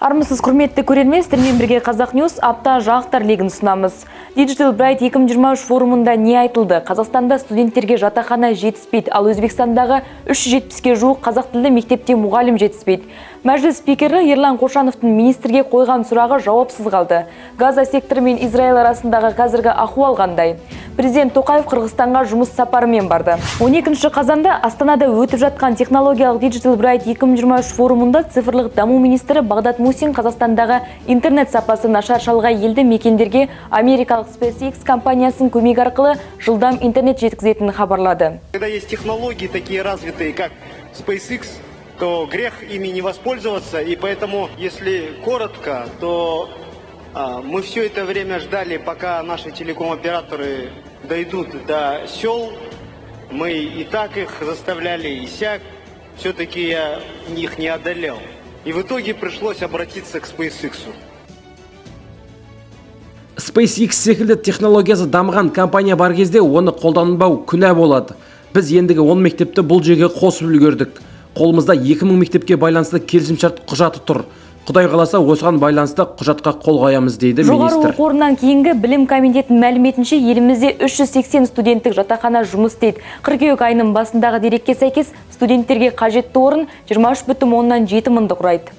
Армысыз құрметті көрермен, сіздермен бірге Қазақ Ньюс апта жаңалықтар легін ұсынамыз. Digital Bright 2023 форумында не айтылды? Қазақстанда студенттерге жатақхана жетіспейді, ал Өзбекстандағы 370-ге жуық қазақ тілді мектепте мұғалім жетіспейді. Мәжіліс спикері Ерлан Қошановтың министрге қойған сұрағы жауапсыз қалды. Газа секторы мен Израиль арасындағы қазіргі ахуал қандай? Президент Тоқаев Қырғызстанға жұмыс сапарымен барды. 12 қазанда Астанада өтіп жатқан технологиялық Digital Bright 2023 форумында цифрлық даму министрі Бағдат Мусин Қазақстандағы интернет сапасы нашар шалғай елді мекендерге америкалық SpaceX компаниясының көмегі арқылы жылдам интернет жеткізетінін хабарлады. Когда есть технологии такие развитые, как SpaceX, то грех ими не воспользоваться, и поэтому, если коротко, то мы все это время ждали, пока наши телеком-операторы дойдут до сел. Мы и так их заставляли, и сяк. Все-таки я их не одолел. И в итоге пришлось обратиться к SpaceX. SpaceX секілді технологиясы дамыған компания бар кезде оны қолданбау күнә болады. Біз ендігі 10 мектепті бұл жерге қосып үлгердік. Қолымызда 2000 мектепке байланысты келісімшарт құжаты тұр. Құдай қаласа осыған байланысты құжатқа қол қоямыз дейді министр. Жоғары оқу орнынан кейінгі білім комитетінің мәліметінше елімізде 380 студенттік жатақхана жұмыс істейді. Қыркүйек айының басындағы дерекке сәйкес студенттерге қажетті орын 23,7 мыңды құрайды.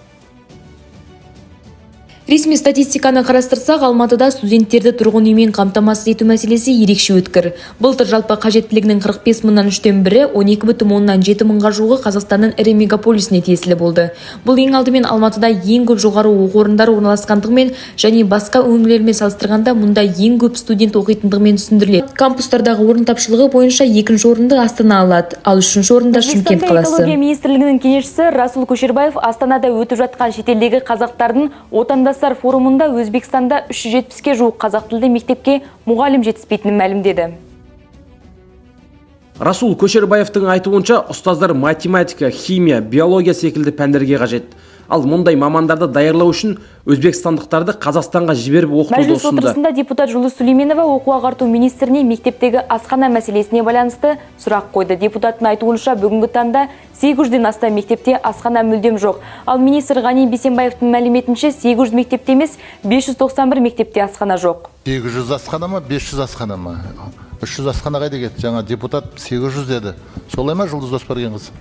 Ресми статистиканы қарастырсақ, Алматыда студенттерді тұрғын үймен қамтамасыз ету мәселесі ерекше өткір. Былтыр жалпы қажеттілігінің 45 мыңнан 3/1, 12,7 мыңға жуығы Қазақстанның ірі мегаполисіне тиесілі болды. Бұл ең алдымен Алматыда ең көп жоғары оқу орындары орналасқандығымен және басқа өңірлермен салыстырғанда мұнда ең көп студент оқитындығымен түсіндіріледі. Кампустардағы орын тапшылығы бойынша екінші орынды Астана алады, ал үшінші орында Шымкент қаласы. Экология министрлігінің кеңесшісі Расул Көшербаев Астанада өтіп жатқан шетелдегі қазақтардың отандас форумында Өзбекстанда 370-ге жуық қазақ тілді мектепке мұғалім жетіспейтінін мәлімдеді. Расул Көшербаевтың айтуынша, ұстаздар математика, химия, биология секілді пәндерге қажет. Ал мұндай мамандарды даярлау үшін өзбекстандықтарды Қазақстанға жіберіп оқытуды ұсынды. Мәжіліс отырысында депутат Жұлдыз Сүлейменова оқу-ағарту министріне мектептегі асхана мәселесіне байланысты сұрақ қойды. Депутаттың айтуынша бүгінгі таңда 800-ден астам мектепте асхана мүлдем жоқ. Ал министр Ғани Бейсенбаевтың мәліметінше 800 мектепте емес, 591 мектепте асхана жоқ. 800 асхана ма, 500 асхана ма? 300 асхана қайда кетті? Жаңа депутат 800 деді. Солай ма, Жұлдыз Доспаргенқызы?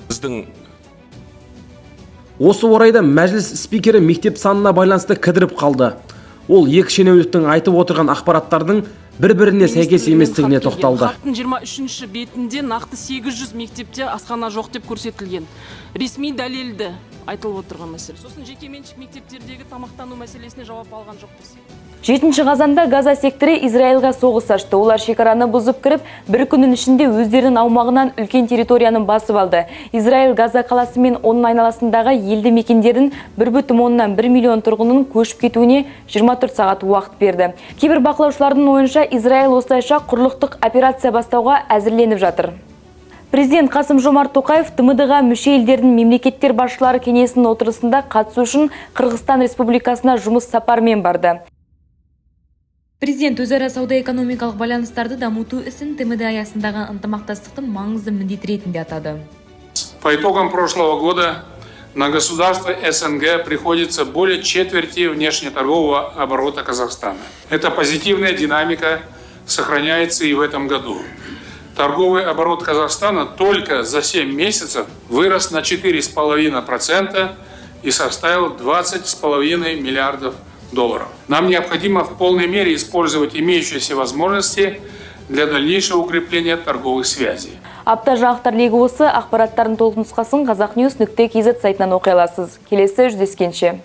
Біздің осы орайда мәжіліс спикері мектеп санына байланысты кідіріп қалды. Ол екі шенеуніктің айтып отырған ақпараттардың бір-біріне сәйкес еместігіне тоқталды. Хаттың 23-ші бетінде нақты 800 мектепте асхана жоқ деп көрсетілген. Ресми дәлелді айтылып отырған мәселе. Сосын жекеменшік мектептердегі тамақтану мәселесіне жауап алған жоқпыз. 7 қазанда Газа секторы Израильға соғыс ашты. Олар шекараны бұзып кіріп, бір күннің ішінде өздерінің аумағынан үлкен территорияны басып алды. Израиль Газа қаласы мен оның айналасындағы елді мекендердің 1,1 миллион тұрғынның көшіп кетуіне 24 сағат уақыт берді. Кейбір бақылаушылардың ойынша Израиль осылайша құрлықтық операция бастауға әзірленіп жатыр. Президент Қасым-Жомарт Тоқаев ТМД-ға мүше елдердің мемлекеттер басшылары кеңесінің отырысында қатысу үшін Қырғызстан Республикасына жұмыс сапарымен барды. Президент өзара сауда-экономикалық байланыстарды дамыту ісін ТМД аясындағы ынтымақтастықтың маңызды міндеті ретінде атады. По итогам прошлого года на государство СНГ приходится более четверти внешнеторгового оборота Казахстана. Эта позитивная динамика сохраняется и в этом году. Торговый оборот Казахстана только за 7 месяцев вырос на 4,5% и составил 20,5 миллиардов долларов. Нам необходимо в полной мере использовать имеющиеся возможности для дальнейшего укрепления торговых связей. Апта жаңалықтар легі осы, ақпараттардың толық нұсқасын қазақньюс.kz сайтынан оқи аласыз. Келесі жүздескенше.